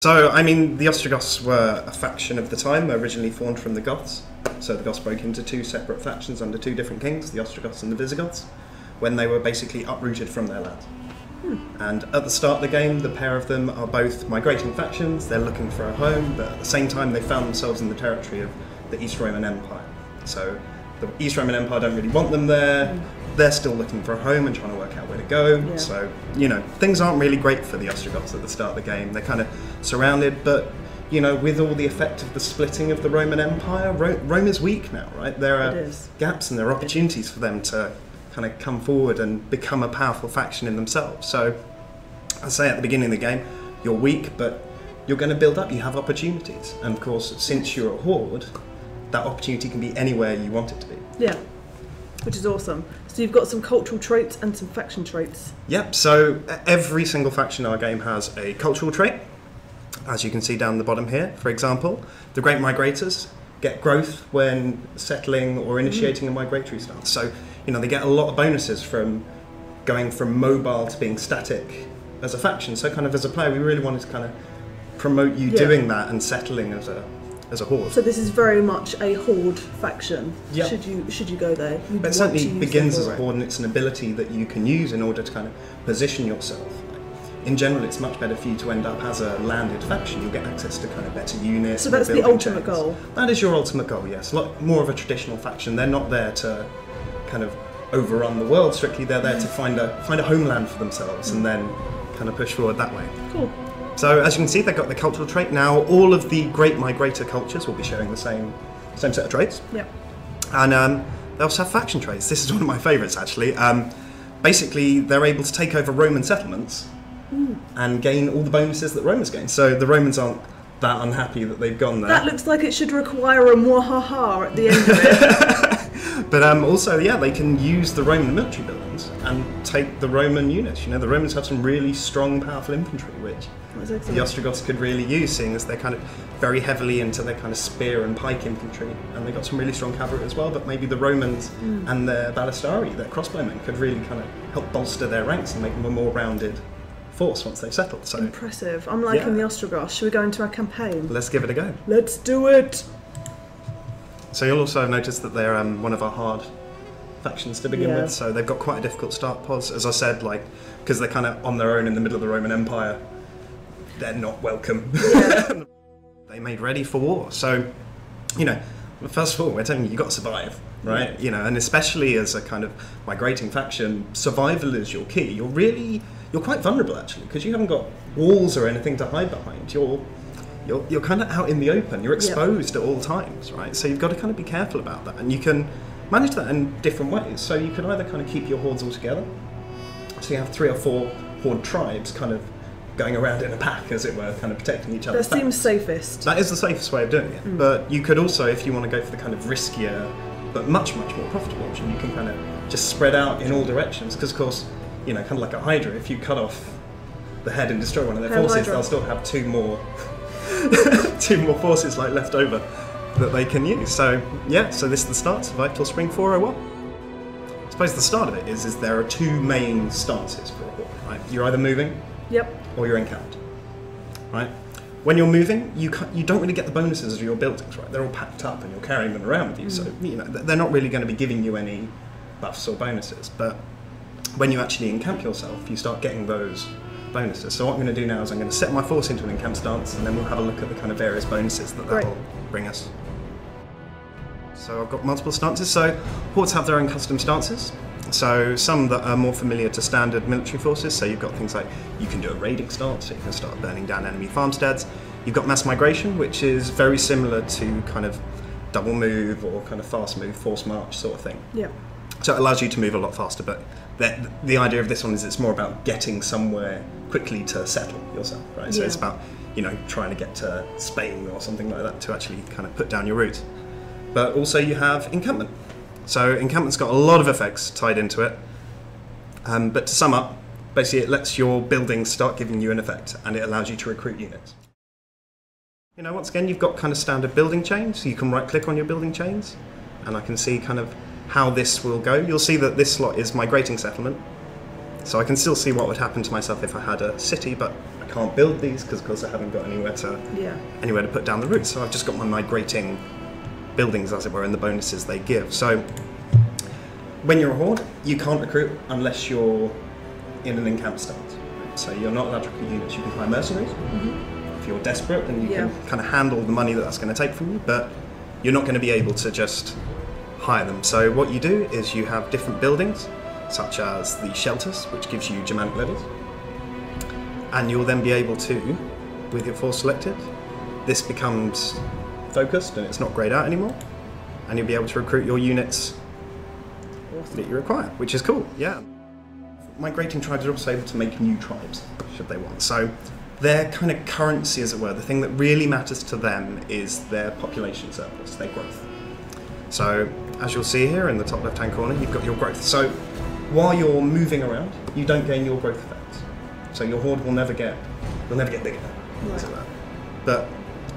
So, I mean, the Ostrogoths were a faction of the time, originally formed from the Goths. So the Goths broke into two separate factions under two different kings, the Ostrogoths and the Visigoths, when they were basically uprooted from their land. And at the start of the game, the pair of them are both migrating factions, they're looking for a home, but at the same time they found themselves in the territory of the East Roman Empire. So the East Roman Empire don't really want them there, they're still looking for a home and trying to work out where to go. Yeah. So, you know, things aren't really great for the Ostrogoths at the start of the game. They're kind of surrounded, but, you know, with all the effect of the splitting of the Roman Empire, Rome is weak now, right? There are gaps and there are opportunities for them to kind of come forward and become a powerful faction in themselves. So, I say at the beginning of the game, you're weak, but you're going to build up, you have opportunities. And of course, since you're a horde, that opportunity can be anywhere you want it to be. Yeah, which is awesome. So you've got some cultural traits and some faction traits. Yep, so every single faction in our game has a cultural trait. As you can see down the bottom here, for example, the Great Migrators get growth when settling or initiating a migratory stance. So, you know, they get a lot of bonuses from going from mobile to being static as a faction. So kind of as a player, we really wanted to kind of promote you doing that and settling as a horde. So this is very much a horde faction. Yep. Should you go there? It certainly begins as a horde, and it's an ability that you can use in order to kind of position yourself. In general, it's much better for you to end up as a landed faction. You'll get access to kind of better units. So that's the ultimate goal. That is your ultimate goal, yes. A lot more of a traditional faction. They're not there to kind of overrun the world strictly. They're there to find a homeland for themselves and then kind of push forward that way. Cool. So as you can see, they've got the cultural trait. Now, all of the great migrator cultures will be sharing the same set of traits. Yep. And they also have faction traits. This is one of my favourites, actually. Basically, they're able to take over Roman settlements and gain all the bonuses that Romans gain. So the Romans aren't that unhappy that they've gone there. That looks like it should require a mwahaha at the end of it. But also, yeah, they can use the Roman military buildings and take the Roman units. You know, the Romans have some really strong, powerful infantry, which the Ostrogoths could really use, seeing as they're kind of very heavily into their kind of spear and pike infantry, and they've got some really strong cavalry as well. But maybe the Romans and their ballistari, their crossbowmen, could really kind of help bolster their ranks and make them a more rounded force once they've settled. So impressive. I'm liking the Ostrogoths. Should we go into our campaign? Let's give it a go. Let's do it. So you'll also have noticed that they're one of our hard factions to begin with. So they've got quite a difficult start pos. As I said, like, because they're kind of on their own in the middle of the Roman Empire, they're not welcome. Yeah. They made ready for war. So, you know, first of all, we're telling you, you've got to survive, right? Yeah. You know, and especially as a kind of migrating faction, survival is your key. You're quite vulnerable, actually, because you haven't got walls or anything to hide behind. You're kind of out in the open. You're exposed at all times, right? So you've got to kind of be careful about that, and you can manage that in different ways. So you can either kind of keep your hordes all together. So you have 3 or 4 horde tribes kind of going around in a pack, as it were, kind of protecting each other. That seems safest. That is the safest way of doing it. But you could also, if you want to go for the kind of riskier, but much, much more profitable option, you can kind of just spread out in all directions. Because, of course, you know, kind of like a Hydra, if you cut off the head and destroy one of their forces, they'll still have 2 more forces like left over that they can use. So yeah, so this is the start. Survive till spring 401. I suppose the start of it is there are 2 main stances for a horde, right? You're either moving, or you're encamped, right? When you're moving, you don't really get the bonuses of your buildings, right? They're all packed up and you're carrying them around with you, so you know they're not really going to be giving you any buffs or bonuses. But when you actually encamp yourself, you start getting those bonuses. So what I'm going to do now is I'm going to set my force into an encamp stance, and then we'll have a look at the kind of various bonuses that will bring us. So I've got multiple stances. So hordes have their own custom stances. So some that are more familiar to standard military forces. So you've got things like you can do a raiding stance, so you can start burning down enemy farmsteads. You've got mass migration, which is very similar to kind of double move or kind of fast move, force march sort of thing. Yeah. So it allows you to move a lot faster, but the idea of this one is it's more about getting somewhere quickly to settle yourself, right? So it's about, you know, trying to get to Spain or something like that to actually kind of put down your roots. But also you have encampment. So encampment's got a lot of effects tied into it. But to sum up, basically it lets your buildings start giving you an effect, and it allows you to recruit units. You know, once again, you've got kind of standard building chains, so you can right click on your building chains, and I can see kind of how this will go. You'll see that this slot is migrating settlement. So I can still see what would happen to myself if I had a city, but can't build these because of course I haven't got anywhere to put down the roots. So I've just got my migrating buildings, as it were, and the bonuses they give. So when you're a horde, you can't recruit unless you're in an encamped stance. So you're not allowed to recruit units. You can hire mercenaries. If you're desperate, then you can kind of handle the money that that's going to take from you, but you're not going to be able to just hire them. So what you do is you have different buildings, such as the shelters, which gives you Germanic levies, and you'll then be able to, with your force selected, this becomes focused and it's not greyed out anymore, and you'll be able to recruit your units that you require, which is cool. Yeah. Migrating tribes are also able to make new tribes, should they want. So their kind of currency, as it were, the thing that really matters to them is their population surplus, their growth. So as you'll see here in the top left-hand corner, you've got your growth. So while you're moving around, you don't gain your growth effects. So your horde will never get bigger. Right. But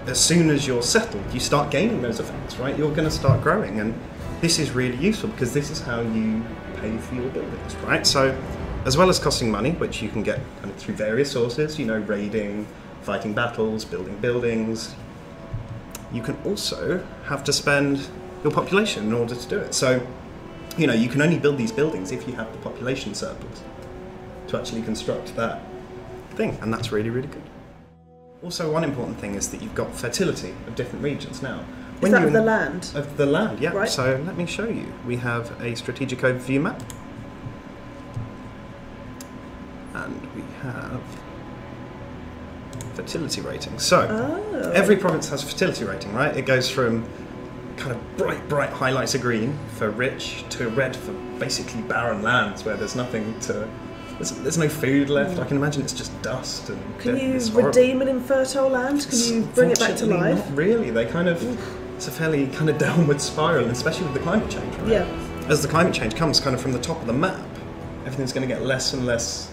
as soon as you're settled, you start gaining those effects, right? You're going to start growing, and this is really useful because this is how you pay for your buildings, right? So as well as costing money, which you can get kind of through various sources, you know, raiding, fighting battles, building buildings, you can also have to spend your population in order to do it. So, you know, you can only build these buildings if you have the population surplus to actually construct that thing, and that's really, really good. Also, one important thing is that you've got fertility of different regions now. Is that of the land? Of the land, yeah. Right. So let me show you. We have a strategic overview map. And we have fertility rating. So every province has a fertility rating, right? It goes from kind of bright highlights of green for rich to red for basically barren lands where there's nothing to... There's no food left. I can imagine it's just dust and... Can you redeem an infertile land? Can you bring it back to life? Not really. They kind of... It's a fairly kind of downward spiral, especially with the climate change, right? Yeah. As the climate change comes kind of from the top of the map, everything's going to get less and less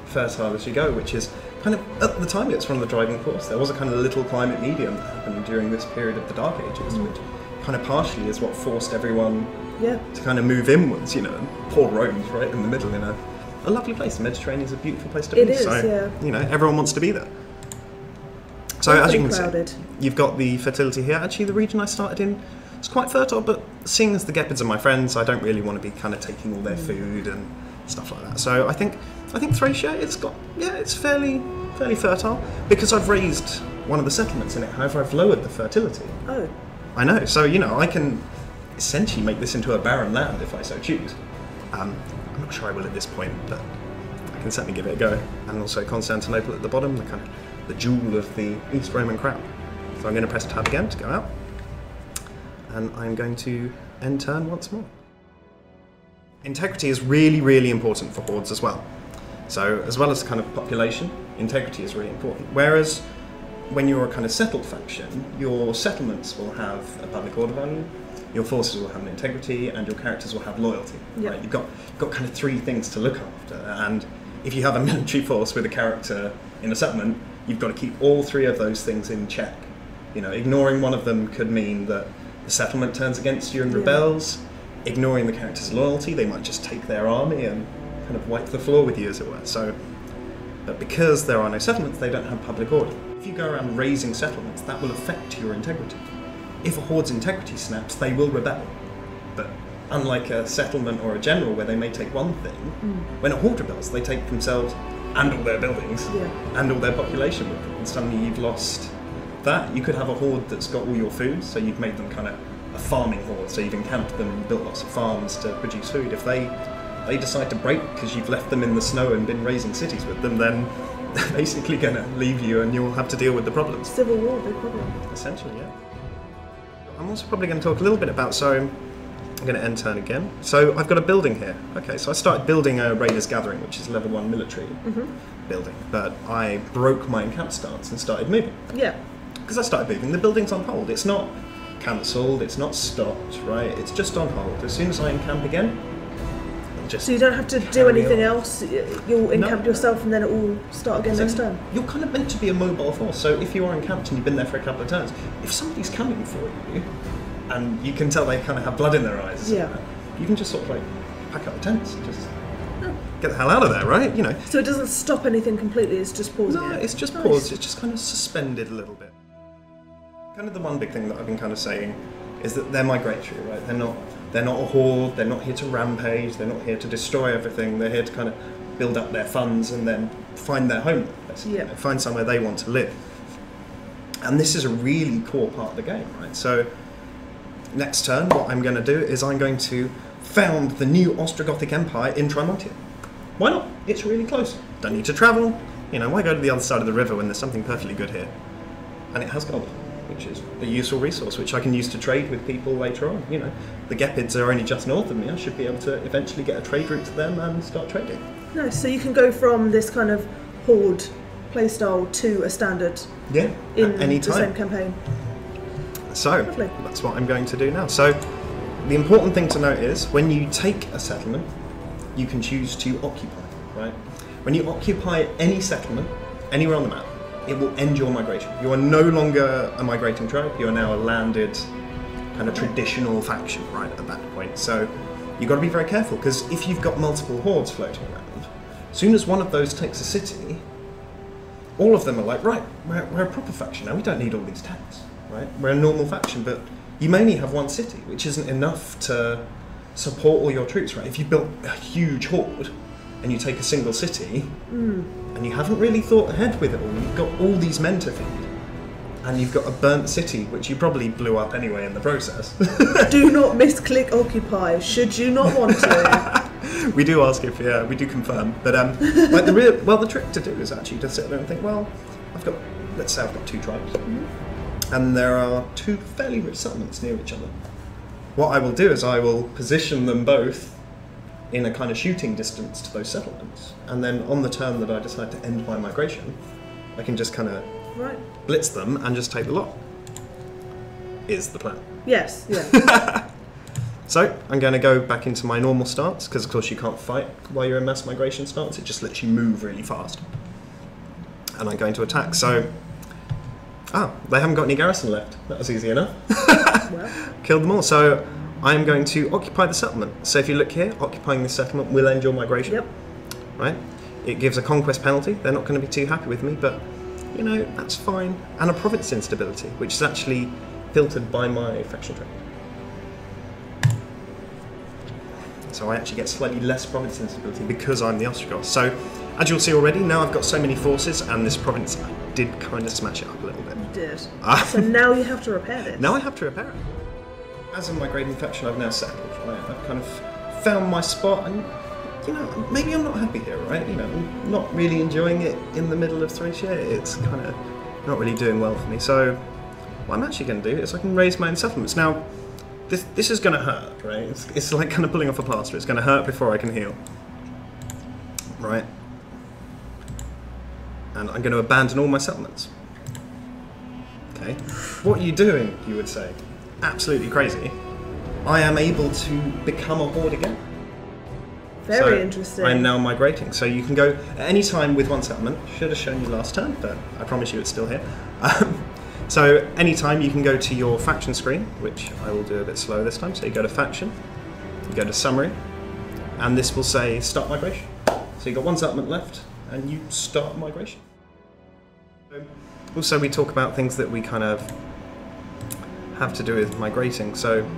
fertile as you go, which is kind of, at the time, it's one of the driving force. There was a kind of little climate medium that happened during this period of the Dark Ages, which kind of partially is what forced everyone to kind of move inwards, you know, and poor Rome's right in the middle, you know. A lovely place. The Mediterranean is a beautiful place to be. It is, so, you know, everyone wants to be there. So as you can see, you've got the fertility here. Actually, the region I started in is quite fertile, but seeing as the Gepids are my friends, I don't really want to be kind of taking all their food and stuff like that. So I think Thracia, it's fairly fertile because I've raised one of the settlements in it. However, I've lowered the fertility. Oh. I know. So you know, I can essentially make this into a barren land if I so choose. I'm not sure I will at this point, but I can certainly give it a go. And also Constantinople at the bottom, the jewel of the East Roman crown. So I'm going to press tab again to go out, and I'm going to end turn once more. Integrity is really, really important for hordes as well. So as well as kind of population, integrity is really important. Whereas when you're a kind of settled faction, your settlements will have a public order value, your forces will have an integrity, and your characters will have loyalty. Yep. Right? You've got kind of three things to look after, and if you have a military force with a character in a settlement, you've got to keep all three of those things in check. You know, ignoring one of them could mean that the settlement turns against you and rebels. Ignoring the character's loyalty, they might just take their army and kind of wipe the floor with you, as it were. So, but because there are no settlements, they don't have public order. If you go around raising settlements, that will affect your integrity. If a horde's integrity snaps, they will rebel. But unlike a settlement or a general where they may take one thing, when a horde rebels, they take themselves and all their buildings and all their population with them. And suddenly you've lost that. You could have a horde that's got all your food, so you've made them kind of a farming horde, so you've encamped them and built lots of farms to produce food. If they decide to break because you've left them in the snow and been raising cities with them, then they're basically going to leave you and you'll have to deal with the problems. Civil war, big problem. Essentially, yeah. I'm also probably going to talk a little bit about, so I'm going to end turn again. So I've got a building here. Okay, so I started building a Raiders Gathering, which is level 1 military building, but I broke my encamp stance and started moving. Yeah. Because I started moving, the building's on hold. It's not cancelled, it's not stopped, right? It's just on hold. As soon as I encamp again, so you don't have to do anything else, you'll encamp yourself and then it will start again next turn? You're kind of meant to be a mobile force, so if you are encamped and you've been there for a couple of turns, if somebody's coming for you, and you can tell they kind of have blood in their eyes, you can just sort of like pack up the tents and just get the hell out of there, right? You know. So it doesn't stop anything completely, it's just pausing No, it? it's just paused, it's just kind of suspended a little bit. Kind of the one big thing that I've been kind of saying is that they're migratory, right? They're not a horde, they're not here to rampage, they're not here to destroy everything, they're here to kind of build up their funds and then find their home, basically. Yeah. Find somewhere they want to live. And this is a really core part of the game, right? So next turn, what I'm going to do is I'm going to found the new Ostrogothic Empire in Trimontia. Why not? It's really close. Don't need to travel. You know, why go to the other side of the river when there's something perfectly good here? And it has gold, which is a useful resource, which I can use to trade with people later on. You know, the Gepids are only just north of me. I should be able to eventually get a trade route to them and start trading. Nice. So you can go from this kind of horde playstyle to a standard in any the time. same campaign. So Lovely. that's what I'm going to do now. So the important thing to note is when you take a settlement, you can choose to occupy, right? When you occupy any settlement, anywhere on the map, it will end your migration. You are no longer a migrating tribe, you are now a landed kind of traditional faction, right, at that point. So you've got to be very careful, because if you've got multiple hordes floating around, as soon as one of those takes a city, all of them are like, right, we're a proper faction now, we don't need all these tanks, right? We're a normal faction, but you may only have one city, which isn't enough to support all your troops, right? If you built a huge horde and you take a single city and you haven't really thought ahead with it all, you've got all these men to feed and you've got a burnt city, which you probably blew up anyway in the process. Do not misclick occupy, should you not want to. We do ask if, we do confirm. But like the trick to do is actually to sit there and think, well, let's say I've got two tribes. And there are two fairly rich settlements near each other. What I will do is I will position them both in a kind of shooting distance to those settlements, and then on the turn that I decide to end my migration, I can just kind of blitz them and just take the lot. Is the plan. Yes, yeah. So I'm going to go back into my normal stance, because of course you can't fight while you're in mass migration stance, it just lets you move really fast. And I'm going to attack, so... they haven't got any garrison left. That was easy enough. Well. Killed them all. So I'm going to occupy the settlement. So if you look here, occupying the settlement will end your migration. Yep. Right? It gives a conquest penalty. They're not going to be too happy with me, but, you know, that's fine. And a province instability, which is actually filtered by my faction trait. So I actually get slightly less province instability because I'm the Ostrogoths. So, as you'll see already, now I've got so many forces, and this province did kind of smash it up a little bit. You did. So now you have to repair this. Now I have to repair it. As a migrating faction, I've now settled, right? I've kind of found my spot, and, you know, maybe I'm not happy here, right? You know, I'm not really enjoying it in the middle of Thracia. It's kind of not really doing well for me. So, what I'm actually going to do is I can raise my own settlements. Now, this is going to hurt, right? It's like kind of pulling off a plaster. It's going to hurt before I can heal. Right? And I'm going to abandon all my settlements. Okay? What are you doing, you would say? Absolutely crazy. I am able to become a horde again. Very interesting. I'm now migrating. So you can go at any time with one settlement. Should have shown you last turn, but I promise you it's still here. So anytime you can go to your faction screen, which I will do a bit slow this time. So you go to faction, you go to summary, and this will say start migration. So you've got one settlement left, and you start migration. Also, we talk about things that we kind of have to do with migrating. So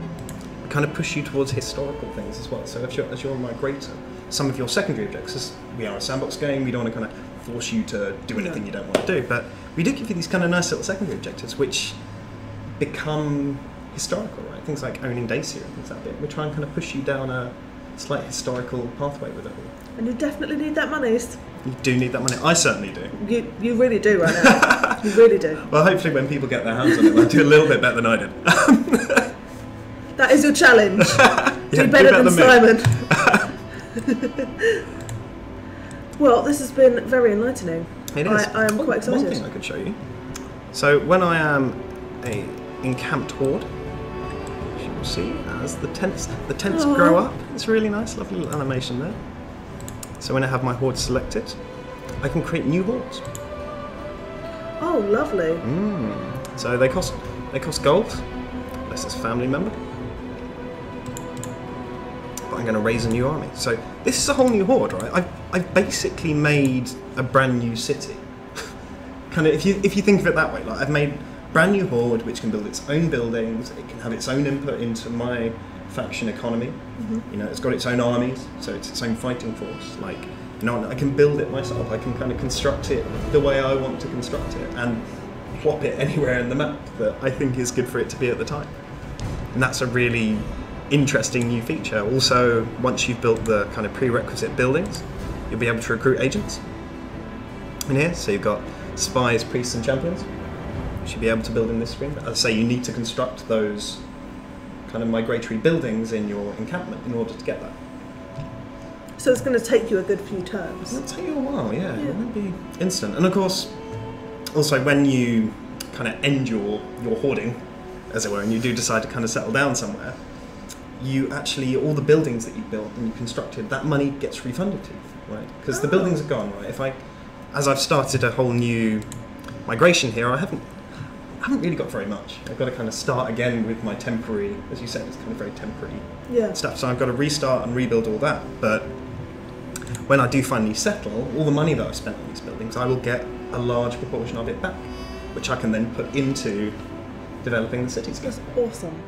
we kind of push you towards historical things as well. So as you're a migrator, some of your secondary objectives, we are a sandbox game, we don't want to kind of force you to do anything you don't want to do, but we do give you these kind of nice little secondary objectives which become historical, right? Things like owning Dacia and things like that. We try and kind of push you down a slight historical pathway with it all. And you definitely need that money. You do need that money. I certainly do. You really do right now. You really do. Well, hopefully when people get their hands on it, they'll do a little bit better than I did. That is your challenge. Do better than Simon. Well, this has been very enlightening. It is. I am quite excited. One thing I could show you. So when I am a encamped horde, as you will see, as the tents grow up, it's really nice, lovely little animation there. So when I have my horde selected, I can create new hordes. Oh, lovely. So they cost gold, unless it's a family member. But I'm going to raise a new army. So this is a whole new horde, right? I've basically made a brand new city. Kind of, if you think of it that way, like I've made a brand new horde which can build its own buildings, it can have its own input into my faction economy. You know, it's got its own armies, so it's its own fighting force. Like, you know, I can build it myself. I can kind of construct it the way I want to construct it and plop it anywhere in the map that I think is good for it to be at the time. And that's a really interesting new feature. Also, once you've built the kind of prerequisite buildings, you'll be able to recruit agents in here. So you've got spies, priests, and champions. You should be able to build in this screen. As I say, you need to construct those kind of migratory buildings in your encampment in order to get that. So it's going to take you a good few turns. It'll take you a while, yeah. It won't be instant. And of course, also when you kind of end your hoarding, as it were, and you do decide to kind of settle down somewhere, you actually, all the buildings that you built and you constructed, that money gets refunded to you, right? Because the buildings are gone, right? As I've started a whole new migration here, I haven't really got very much. I've got to kind of start again with my temporary, as you said, it's kind of very temporary stuff. So I've got to restart and rebuild all that. But when I do finally settle, all the money that I've spent on these buildings, I will get a large proportion of it back, which I can then put into developing the cities again. That's awesome.